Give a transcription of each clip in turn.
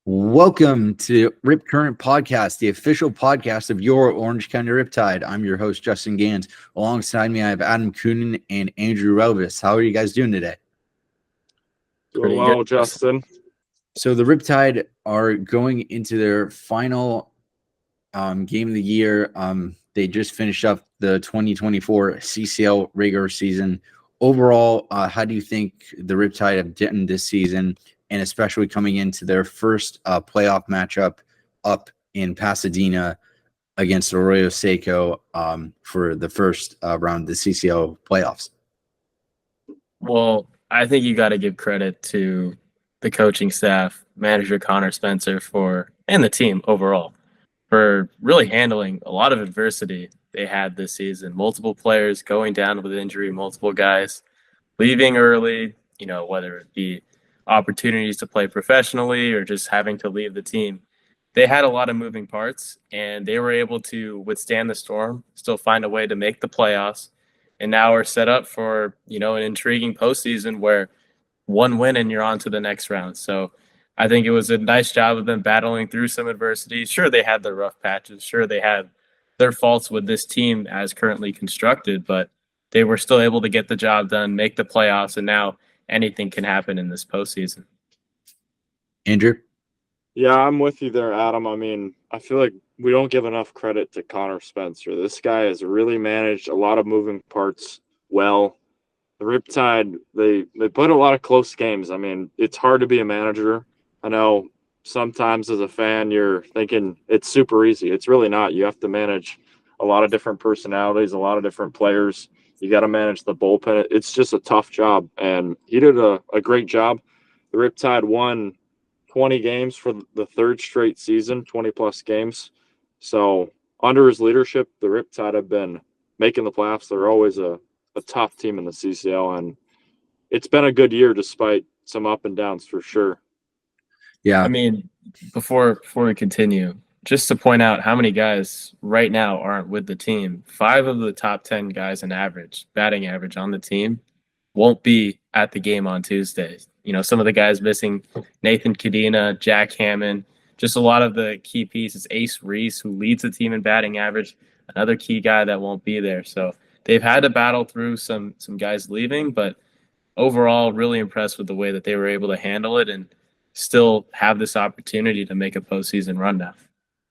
Welcome to Rip Current Podcast, the official podcast of your Orange County Riptide. I'm your host, Justin Gans. Alongside me, I have Adam Coonan and Andrew Relvis. How are you guys doing today? Doing well, Justin. So the Riptide are going into their final game of the year. They just finished up the 2024 CCL regular season. Overall, how do you think the Riptide have done this season, and especially coming into their first playoff matchup up in Pasadena against Arroyo Seco for the first round of the CCL playoffs? Well, I think you got to give credit to the coaching staff, manager Connor Spencer and the team overall for really handling a lot of adversity they had this season. Multiple players going down with injury, multiple guys leaving early, whether it be opportunities to play professionally or just having to leave the team. They had a lot of moving parts, and they were able to withstand the storm, still find a way to make the playoffs, and now are set up for, an intriguing postseason where one win and you're on to the next round. So I think it was a nice job of them battling through some adversity. Sure, they had their rough patches. Sure, they had their faults with this team as currently constructed, but they were still able to get the job done, make the playoffs, and now anything can happen in this postseason. Andrew? Yeah, I'm with you there, Adam. I mean, I feel like we don't give enough credit to Connor Spencer. This guy has really managed a lot of moving parts well. The Riptide, they put a lot of close games. I mean, it's hard to be a manager. I know sometimes as a fan you're thinking it's super easy. It's really not. You have to manage a lot of different personalities, a lot of different players. You got to manage the bullpen. It's just a tough job, and he did a great job. The Riptide won 20 games for the third straight season, 20-plus games. So under his leadership, the Riptide have been making the playoffs. They're always a tough team in the CCL, and it's been a good year despite some up and downs for sure. Yeah. I mean, before we continue, just to point out how many guys right now aren't with the team. 5 of the top 10 guys in batting average on the team won't be at the game on Tuesday. Some of the guys missing, Nathan Cadena, Jack Hammond, just a lot of the key pieces. Ace Reese, who leads the team in batting average, another key guy that won't be there. So they've had to battle through some guys leaving, but overall, really impressed with the way that they were able to handle it and still have this opportunity to make a postseason run now.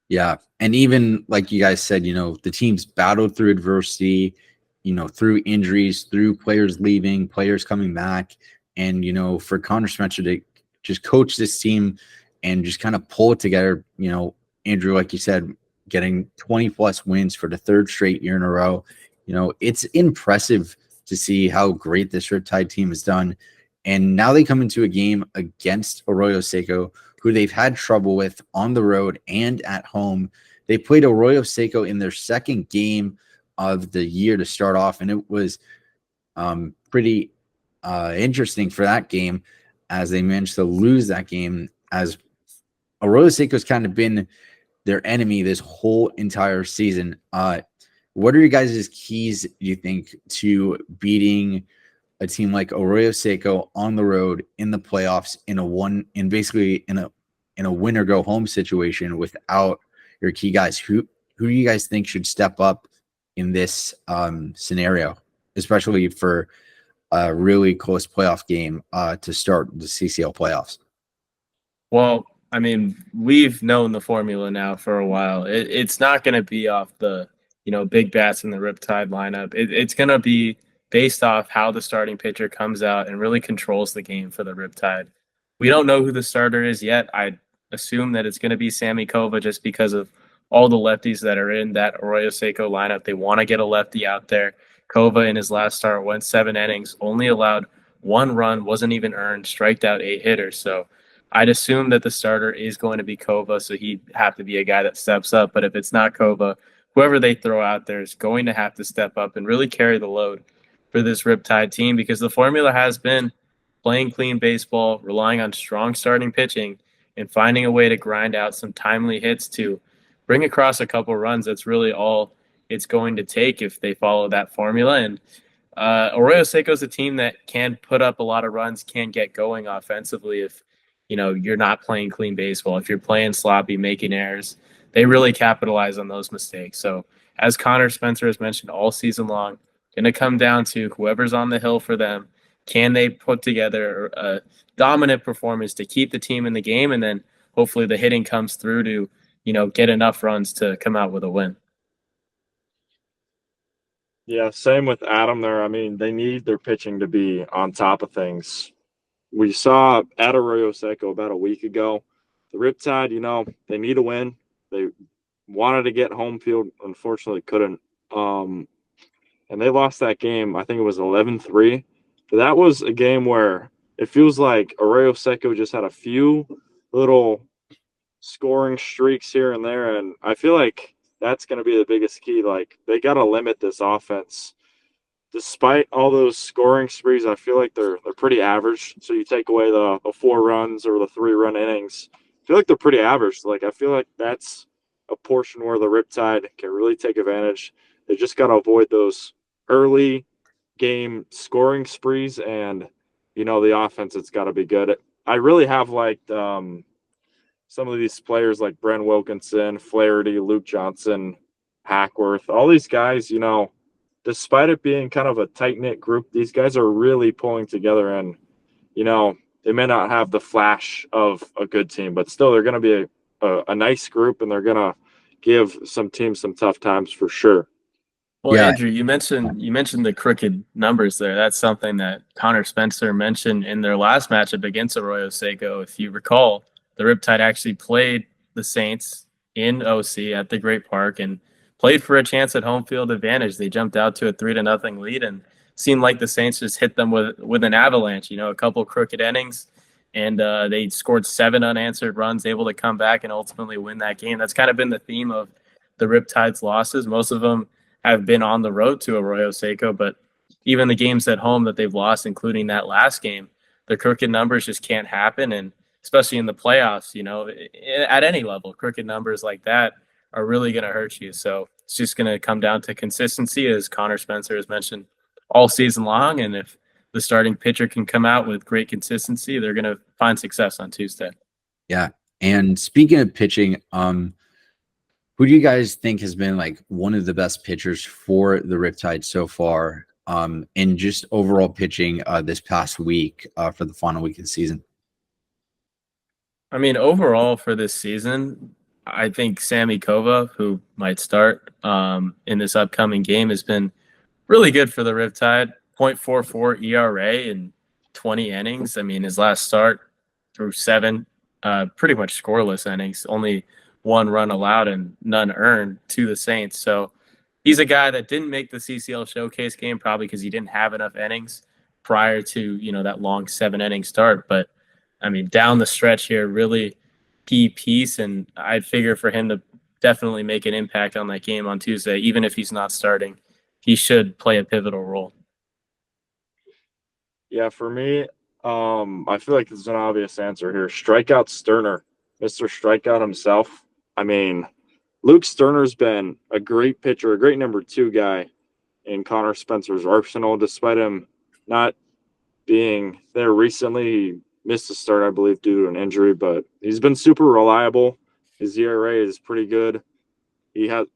Yeah. And even like you guys said, the team's battled through adversity, through injuries, through players leaving, players coming back. And, for Connor Spencer to just coach this team and just kind of pull it together, Andrew, like you said, getting 20-plus wins for the third straight year in a row, it's impressive to see how great this Riptide team has done. And now they come into a game against Arroyo Seco, who they've had trouble with on the road and at home. They played Arroyo Seco in their second game of the year to start off, and it was pretty interesting for that game as they managed to lose that game, as Arroyo Seco's kind of been their enemy this whole entire season. What are your guys' keys, do you think, to beating a team like Arroyo Seco on the road in the playoffs in a win or go home situation without your key guys? Who do you guys think should step up in this scenario, especially for a really close playoff game to start the CCL playoffs? Well, I mean, we've known the formula now for a while. It's not going to be off the, big bats in the Riptide lineup. It's going to be based off how the starting pitcher comes out and really controls the game for the Riptide. We don't know who the starter is yet. I assume that it's going to be Sammy Kova just because of all the lefties that are in that Arroyo Seco lineup. They want to get a lefty out there. Kova in his last start went 7 innings, only allowed 1 run, wasn't even earned, striked out 8 hitters. So I'd assume that the starter is going to be Kova, so he'd have to be a guy that steps up. But if it's not Kova, whoever they throw out there is going to have to step up and really carry the load for this Riptide team, because the formula has been playing clean baseball, relying on strong starting pitching, and finding a way to grind out some timely hits to bring across a couple runs. That's really all it's going to take if they follow that formula. And Arroyo Seco is a team that can put up a lot of runs, can get going offensively if you're not playing clean baseball. If you're playing sloppy, making errors, they really capitalize on those mistakes. So as Connor Spencer has mentioned all season long, going to come down to whoever's on the hill for them. Can they put together a dominant performance to keep the team in the game? And then hopefully the hitting comes through to, get enough runs to come out with a win. Yeah, same with Adam there. I mean, they need their pitching to be on top of things. We saw at Arroyo Seco about a week ago, the Riptide, they need a win. They wanted to get home field, unfortunately couldn't. And they lost that game. I think it was 11-3. But that was a game where it feels like Arroyo Seco just had a few little scoring streaks here and there. And I feel like that's going to be the biggest key. Like, they got to limit this offense. Despite all those scoring sprees, I feel like they're pretty average. So you take away the 4 runs or the 3-run innings, I feel like they're pretty average. Like, I feel like that's a portion where the Riptide can really take advantage. They just got to avoid those early game scoring sprees, and the offense, it's got to be good. I really have liked some of these players like Brent Wilkinson, Flaherty, Luke Johnson, Hackworth, all these guys. Despite it being kind of a tight-knit group, these guys are really pulling together, and they may not have the flash of a good team, but still they're going to be a nice group, and they're going to give some teams some tough times for sure. Well, yeah. Andrew, you mentioned the crooked numbers there. That's something that Connor Spencer mentioned in their last matchup against Arroyo Seco. If you recall, the Riptide actually played the Saints in OC at the Great Park and played for a chance at home field advantage. They jumped out to a 3-0 lead and seemed like the Saints just hit them with an avalanche. A couple crooked innings, and they scored 7 unanswered runs, able to come back and ultimately win that game. That's kind of been the theme of the Riptide's losses. Most of them have been on the road to Arroyo Seco, but even the games at home that they've lost, including that last game, the crooked numbers just can't happen. And especially in the playoffs, at any level, crooked numbers like that are really going to hurt you. So it's just going to come down to consistency, as Connor Spencer has mentioned all season long. And if the starting pitcher can come out with great consistency, they're going to find success on Tuesday. Yeah. And speaking of pitching, who do you guys think has been like one of the best pitchers for the Riptide so far, in just overall pitching this past week for the final week of the season? I mean, overall for this season, I think Sammy Kova, who might start in this upcoming game, has been really good for the Riptide. 0.44 ERA in 20 innings. I mean, his last start through 7 pretty much scoreless innings, only 1 run allowed and none earned to the Saints. So he's a guy that didn't make the CCL Showcase game, probably because he didn't have enough innings prior to, that long 7-inning start. But I mean, down the stretch here, really key piece. And I'd figure for him to definitely make an impact on that game on Tuesday, even if he's not starting, he should play a pivotal role. Yeah, for me, I feel like there's an obvious answer here. Strikeout Sterner, Mr. Strikeout himself. I mean, Luke Sterner's been a great pitcher, a great number 2 guy in Connor Spencer's arsenal, despite him not being there recently. He missed a start, I believe, due to an injury, but he's been super reliable. His ERA is pretty good. He has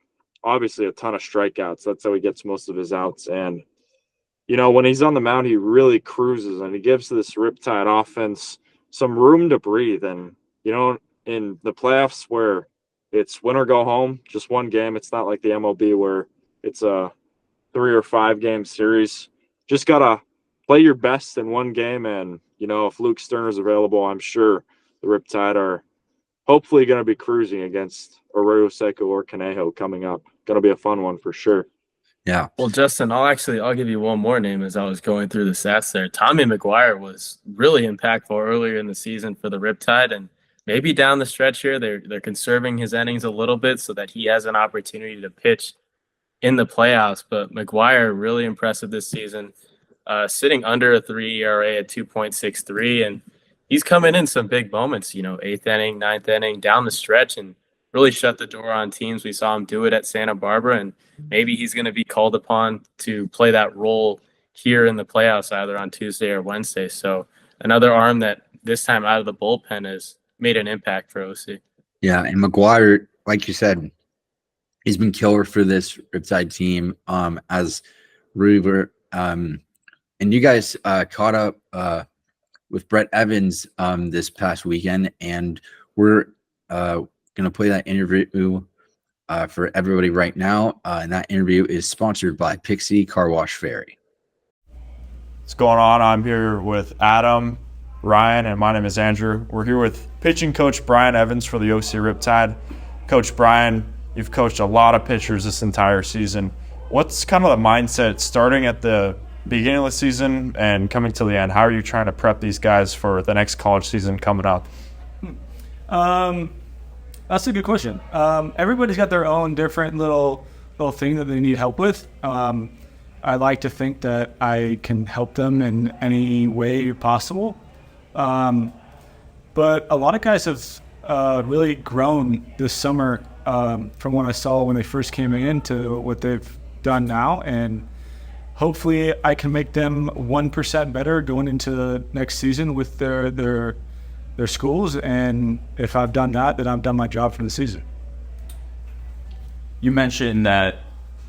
obviously a ton of strikeouts. That's how he gets most of his outs. And, when he's on the mound, he really cruises, and he gives this Riptide offense some room to breathe. And, in the playoffs where it's win or go home, just one game, it's not like the MLB where it's a 3 or 5 game series. Just got to play your best in one game. And, if Luke Sterner's available, I'm sure the Riptide are hopefully going to be cruising against Arroyo Seco or Conejo coming up. Going to be a fun one for sure. Yeah. Well, Justin, I'll give you one more name as I was going through the stats there. Tommy McGuire was really impactful earlier in the season for the Riptide, and maybe down the stretch here, they're conserving his innings a little bit so that he has an opportunity to pitch in the playoffs. But McGuire, really impressive this season, sitting under a 3 ERA at 2.63, and he's coming in some big moments, 8th inning, 9th inning, down the stretch, and really shut the door on teams. We saw him do it at Santa Barbara, and maybe he's going to be called upon to play that role here in the playoffs, either on Tuesday or Wednesday. So another arm that this time out of the bullpen has made an impact for OC. Yeah, and McGuire, like you said, he's been killer for this Riptide team. As reliever, and you guys caught up with Brett Evans this past weekend, and we're gonna play that interview for everybody right now. And that interview is sponsored by Pixie Car Wash Ferry. What's going on? I'm here with Adam, Ryan, and my name is Andrew. We're here with pitching coach Bryan Evans for the OC Riptide. Coach Bryan, you've coached a lot of pitchers this entire season. What's kind of the mindset starting at the beginning of the season and coming to the end? How are you trying to prep these guys for the next college season coming up? That's a good question. Everybody's got their own different little thing that they need help with. I like to think that I can help them in any way possible. But a lot of guys have really grown this summer from what I saw when they first came in to what they've done now. And hopefully I can make them 1% better going into the next season with their schools. And if I've done that, then I've done my job for the season. You mentioned that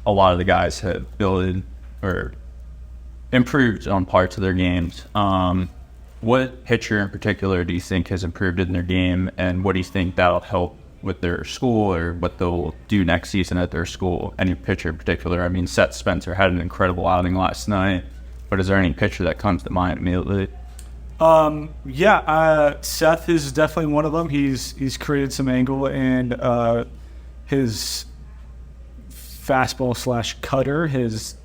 a lot of the guys have built or improved on parts of their games. What pitcher in particular do you think has improved in their game, and what do you think that'll help with their school or what they'll do next season at their school? Any pitcher in particular? I mean, Seth Spencer had an incredible outing last night, but is there any pitcher that comes to mind immediately? Seth is definitely one of them. He's created some angle, and his fastball / cutter has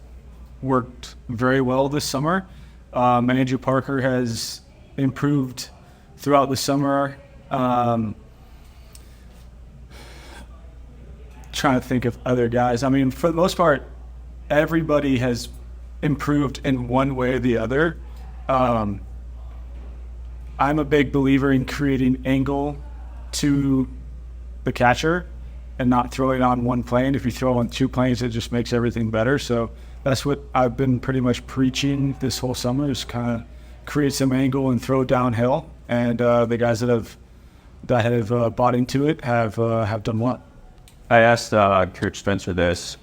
worked very well this summer. Andrew Parker has improved throughout the summer. Trying to think of other guys. I mean, for the most part, everybody has improved in one way or the other. I'm a big believer in creating angle to the catcher and not throwing on one plane. If you throw on two planes, it just makes everything better. So that's what I've been pretty much preaching this whole summer, is kind of create some angle and throw downhill. And the guys that have bought into it have done well. I asked Coach Spencer this.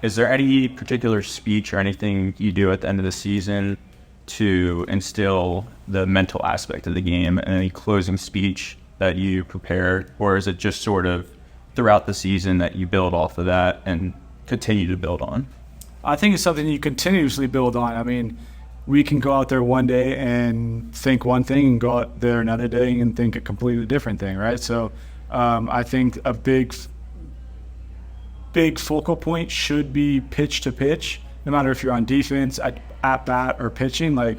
Is there any particular speech or anything you do at the end of the season to instill the mental aspect of the game, and any closing speech that you prepare? Or is it just sort of throughout the season that you build off of that and continue to build on? I think it's something you continuously build on. I mean, we can go out there one day and think one thing and go out there another day and think a completely different thing, right? So I think a big focal point should be pitch to pitch, no matter if you're on defense, at bat, or pitching. Like,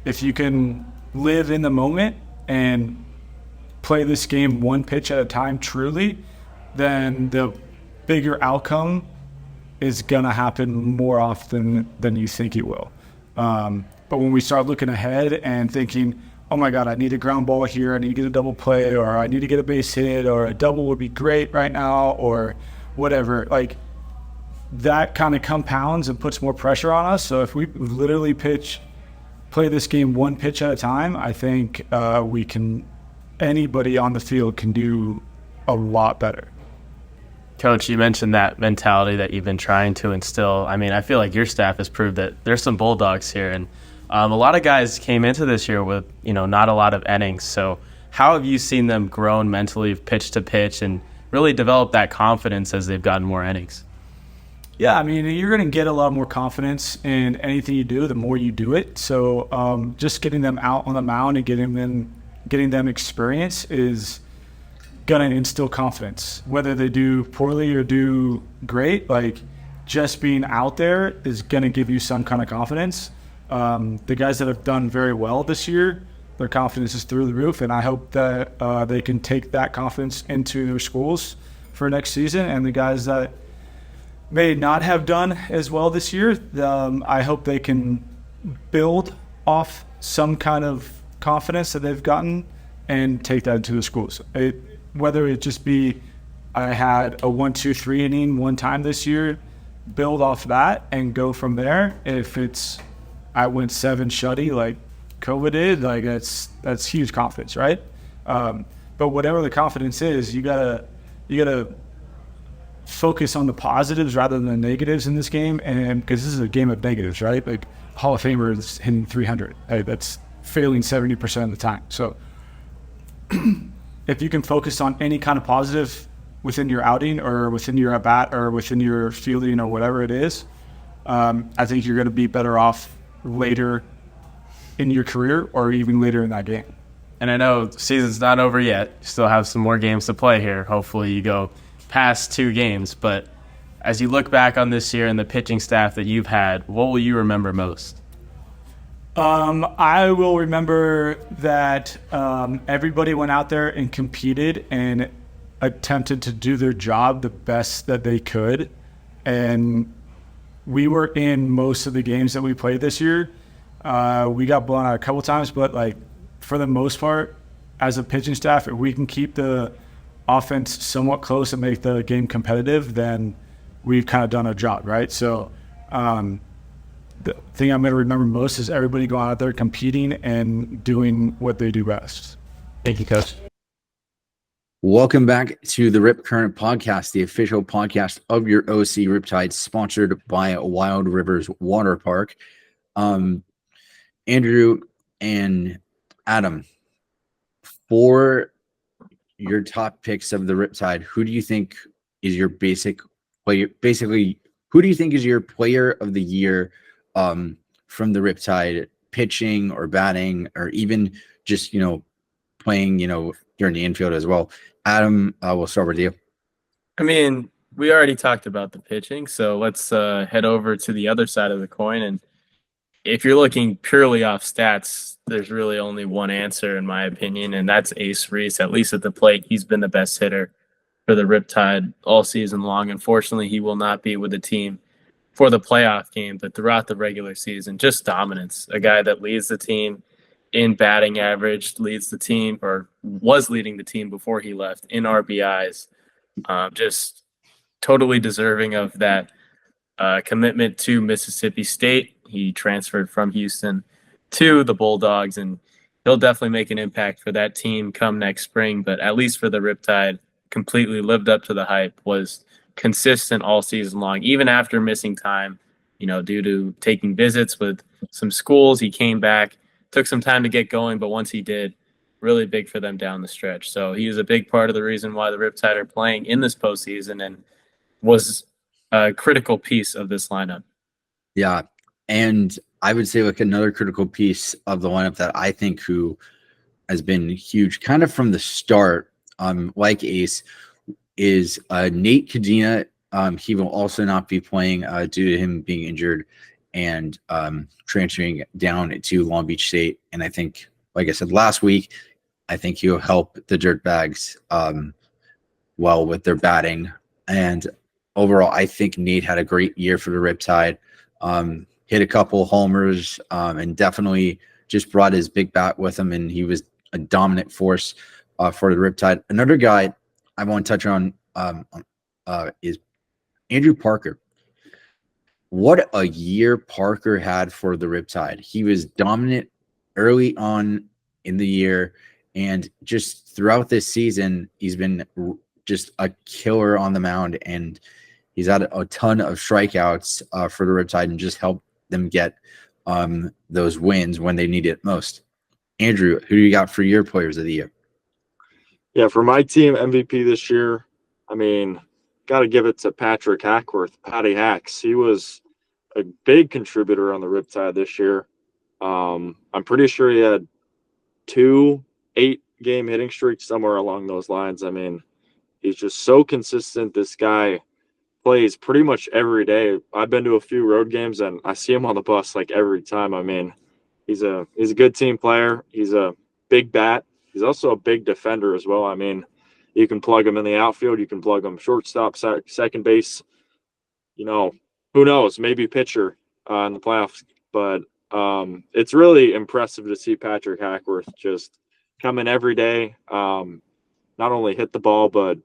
if you can live in the moment and play this game one pitch at a time truly, then the bigger outcome is going to happen more often than you think it will. But when we start looking ahead and thinking, oh my God, I need a ground ball here, I need to get a double play, or I need to get a base hit, or a double would be great right now, or whatever, like, that kind of compounds and puts more pressure on us. So if we literally play this game one pitch at a time, I think anybody on the field can do a lot better. Coach, you mentioned that mentality that you've been trying to instill. I mean, I feel like your staff has proved that there's some Bulldogs here, and a lot of guys came into this year with, not a lot of innings. So how have you seen them grown mentally pitch to pitch and really develop that confidence as they've gotten more innings? Yeah, I mean, you're going to get a lot more confidence in anything you do the more you do it. So just getting them out on the mound and getting them experience is going to instill confidence. Whether they do poorly or do great, like, just being out there is going to give you some kind of confidence. The guys that have done very well this year, their confidence is through the roof, and I hope that they can take that confidence into their schools for next season. And the guys that may not have done as well this year, I hope they can build off some kind of confidence that they've gotten and take that into the schools. Whether it just be, I had a 1-2-3 inning one time this year, build off that and go from there. If it's, I went 7 shutty, like, COVID did, like that's huge confidence, right? But whatever the confidence is, you gotta focus on the positives rather than the negatives in this game, and because this is a game of negatives, right? Like Hall of Famers hitting 300, that's failing 70% of the time. So if you can focus on any kind of positive within your outing or within your at bat or within your fielding or whatever it is, I think you're going to be better off later in your career or even later in that game. And I know the season's not over yet. You still have some more games to play here. Hopefully you go past 2 games. But as you look back on this year and the pitching staff that you've had, what will you remember most? I will remember that everybody went out there and competed and attempted to do their job the best that they could. And we were in most of the games that we played this year. We got blown out a couple times, but like for the most part, as a pitching staff, if we can keep the offense somewhat close and make the game competitive, then we've kind of done our job, right? So the thing I'm going to remember most is everybody going out there competing and doing what they do best. Thank you, Coach. Welcome back to the Rip Current Podcast, the official podcast of your OC Riptide, sponsored by Wild Rivers Water Park. Andrew and Adam, for your top picks of the Riptide, who do you think is your basic player? Basically, who do you think is your player of the year from the Riptide, pitching or batting, or even just, playing, during the infield as well? Adam, we'll start with you. I mean, we already talked about the pitching, so let's head over to the other side of the coin. And if you're looking purely off stats, there's really only one answer, in my opinion, and that's Ace Reese. At least at the plate, he's been the best hitter for the Riptide all season long. Unfortunately, he will not be with the team for the playoff game, but throughout the regular season, just dominance. A guy that leads the team in batting average, leads the team, or was leading the team before he left, in RBIs. Just totally deserving of that commitment to Mississippi State. He transferred from Houston to the Bulldogs, and he'll definitely make an impact for that team come next spring. But at least for the Riptide, completely lived up to the hype, was consistent all season long, even after missing time, due to taking visits with some schools. He came back, took some time to get going, but once he did, really big for them down the stretch. So he was a big part of the reason why the Riptide are playing in this postseason and was a critical piece of this lineup. Yeah. And I would say like another critical piece of the lineup that I think who has been huge kind of from the start, like Ace, is Nate Cadena. He will also not be playing due to him being injured and transferring down to Long Beach State. And I think, like I said last week, I think he'll help the Dirtbags well with their batting. And overall, I think Nate had a great year for the Riptide. Hit a couple homers and definitely just brought his big bat with him, and he was a dominant force for the Riptide. Another guy I want to touch on is Andrew Parker. What a year Parker had for the Riptide. He was dominant early on in the year, and just throughout this season, he's been just a killer on the mound, and he's had a ton of strikeouts for the Riptide and just helped them get those wins when they need it most. Andrew, who do you got for your players of the year? Yeah, for my team MVP this year, I mean, got to give it to Patrick Hackworth, Patty Hacks. He was a big contributor on the Riptide this year. I'm pretty sure he had 2 8-game hitting streaks, somewhere along those lines. I mean, he's just so consistent. This guy plays pretty much every day. I've been to a few road games, and I see him on the bus like every time. I mean, he's a good team player. He's a big bat. He's also a big defender as well. I mean, you can plug him in the outfield. You can plug him shortstop, second base. Who knows? Maybe pitcher in the playoffs. But it's really impressive to see Patrick Hackworth just come in every day, not only hit the ball, but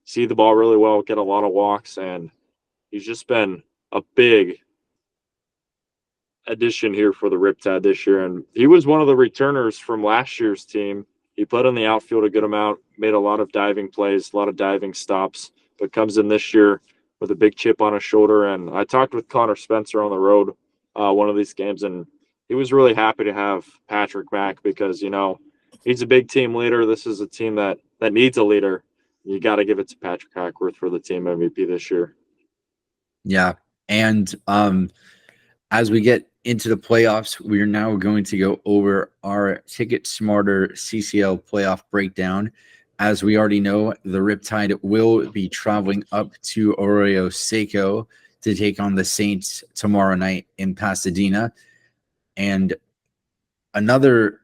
see the ball really well, get a lot of walks, and he's just been a big addition here for the Riptide this year, and he was one of the returners from last year's team. He played on the outfield a good amount, made a lot of diving plays, a lot of diving stops, but comes in this year with a big chip on his shoulder. And I talked with Connor Spencer on the road one of these games, and he was really happy to have Patrick back because, he's a big team leader. This is a team that needs a leader. You got to give it to Patrick Hackworth for the team MVP this year. Yeah. And as we get into the playoffs, we are now going to go over our Ticketsmarter CCL playoff breakdown. As we already know, the Riptide will be traveling up to Arroyo Seco to take on the Saints tomorrow night in Pasadena. And another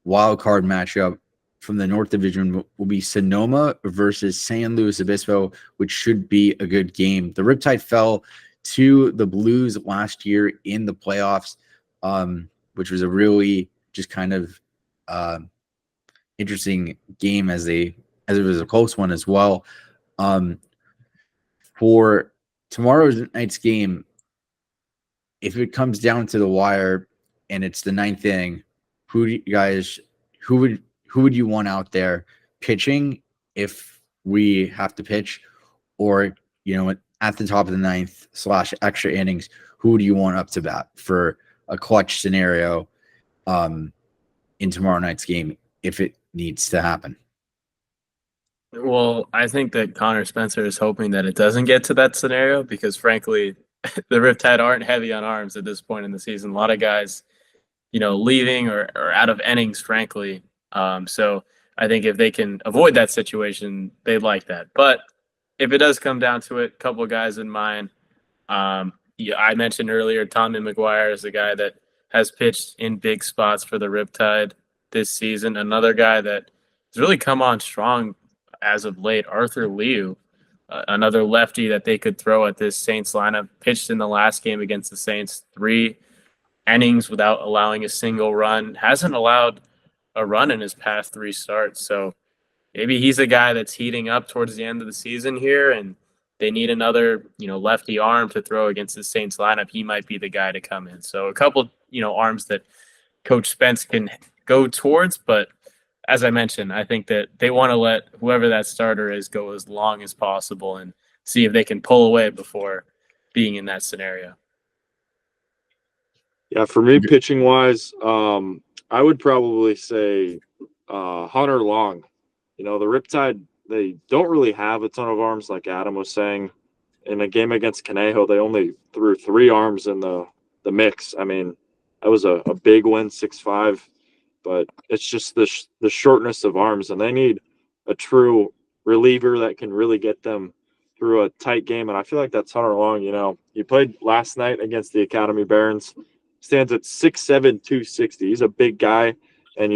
wild card matchup from the North Division will be Sonoma versus San Luis Obispo, which should be a good game. The Riptide fell to the Blues last year in the playoffs, which was a really just kind of interesting game as it was a close one as well. For tomorrow's night's game, if it comes down to the wire and it's the ninth inning, who would you want out there pitching if we have to pitch, or at the top of the ninth / extra innings, who do you want up to bat for a clutch scenario in tomorrow night's game if it needs to happen? Well, I think that Connor Spencer is hoping that it doesn't get to that scenario because, frankly, the Riptide aren't heavy on arms at this point in the season. A lot of guys, leaving or out of innings, frankly. So I think if they can avoid that situation, they'd like that. But if it does come down to it, a couple of guys in mind. I mentioned earlier, Tommy McGuire is a guy that has pitched in big spots for the Riptide this season. Another guy that has really come on strong as of late, Arthur Liu, another lefty that they could throw at this Saints lineup, pitched in the last game against the Saints, 3 innings without allowing a single run, hasn't allowed a run in his past 3 starts. So maybe he's a guy that's heating up towards the end of the season here, and they need another, lefty arm to throw against the Saints lineup. He might be the guy to come in. So a couple, arms that Coach Spence can go towards, but as I mentioned, I think that they want to let whoever that starter is go as long as possible and see if they can pull away before being in that scenario. Yeah, for me, pitching wise, I would probably say Hunter Long. The Riptide, they don't really have a ton of arms, like Adam was saying. In a game against Conejo, they only threw 3 arms in the mix. I mean, that was a big win, 6-5. But it's just the shortness of arms, and they need a true reliever that can really get them through a tight game. And I feel like that's Hunter Long. He played last night against the Academy Barons, stands at 6'7", 260. He's a big guy, and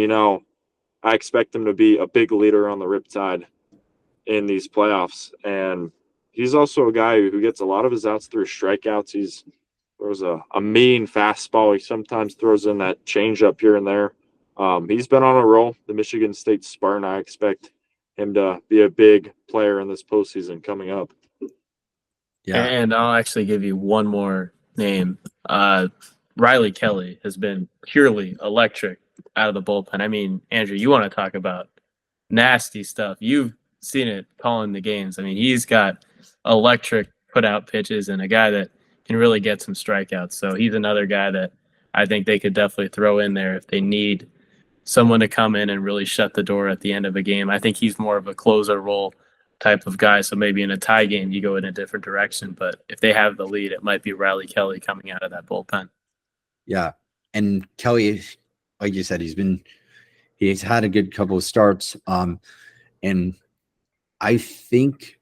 I expect him to be a big leader on the Riptide in these playoffs. And he's also a guy who gets a lot of his outs through strikeouts. He throws a mean fastball. He sometimes throws in that changeup here and there. He's been on a roll, the Michigan State Spartan. I expect him to be a big player in this postseason coming up. Yeah. And I'll actually give you one more name. Riley Kelly has been purely electric out of the bullpen. I mean, Andrew, you want to talk about nasty stuff. You've seen it calling the games. I mean, he's got electric put out pitches and a guy that can really get some strikeouts. So he's another guy that I think they could definitely throw in there if they need someone to come in and really shut the door at the end of a game. I think he's more of a closer role type of guy. So maybe in a tie game, you go in a different direction. But if they have the lead, it might be Riley Kelly coming out of that bullpen. Yeah. And Kelly, like you said, he's had a good couple of starts. And I think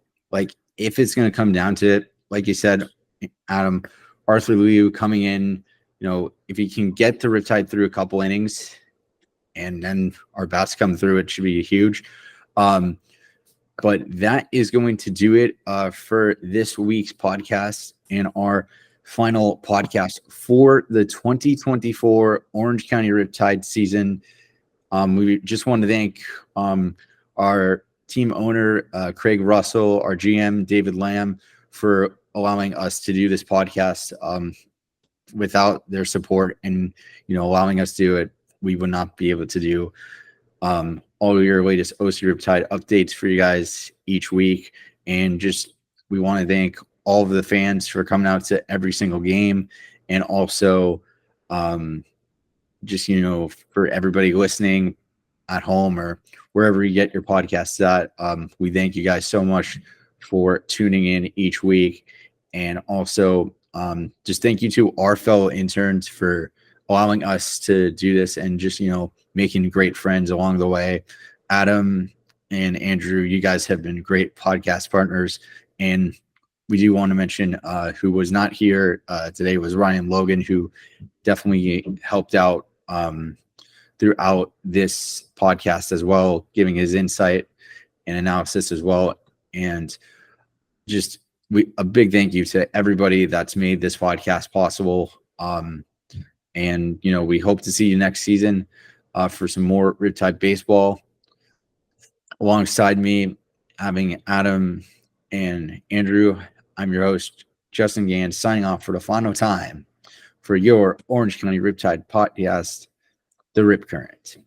if it's going to come down to it, like you said, Adam, Arthur Liu coming in, if he can get the Riptide through a couple innings and then our bats come through, it should be huge. But that is going to do it for this week's podcast and our final podcast for the 2024 Orange County Riptide season. We just want to thank our team owner, Craig Russell, our GM, David Lamb, for allowing us to do this podcast. without their support and, allowing us to do it, we would not be able to do all your latest OC Riptide updates for you guys each week. And just, we want to thank all of the fans for coming out to every single game. And also, just, for everybody listening at home or wherever you get your podcasts at, we thank you guys so much for tuning in each week. And also, just thank you to our fellow interns for allowing us to do this and just, making great friends along the way. Adam and Andrew, you guys have been great podcast partners. And we do want to mention who was not here today was Ryan Logan, who definitely helped out throughout this podcast as well, giving his insight and analysis as well. And just a big thank you to everybody that's made this podcast possible. And, we hope to see you next season for some more Riptide baseball. Alongside me, having Adam and Andrew, I'm your host, Justin Gans, signing off for the final time for your Orange County Riptide podcast, The Rip Current.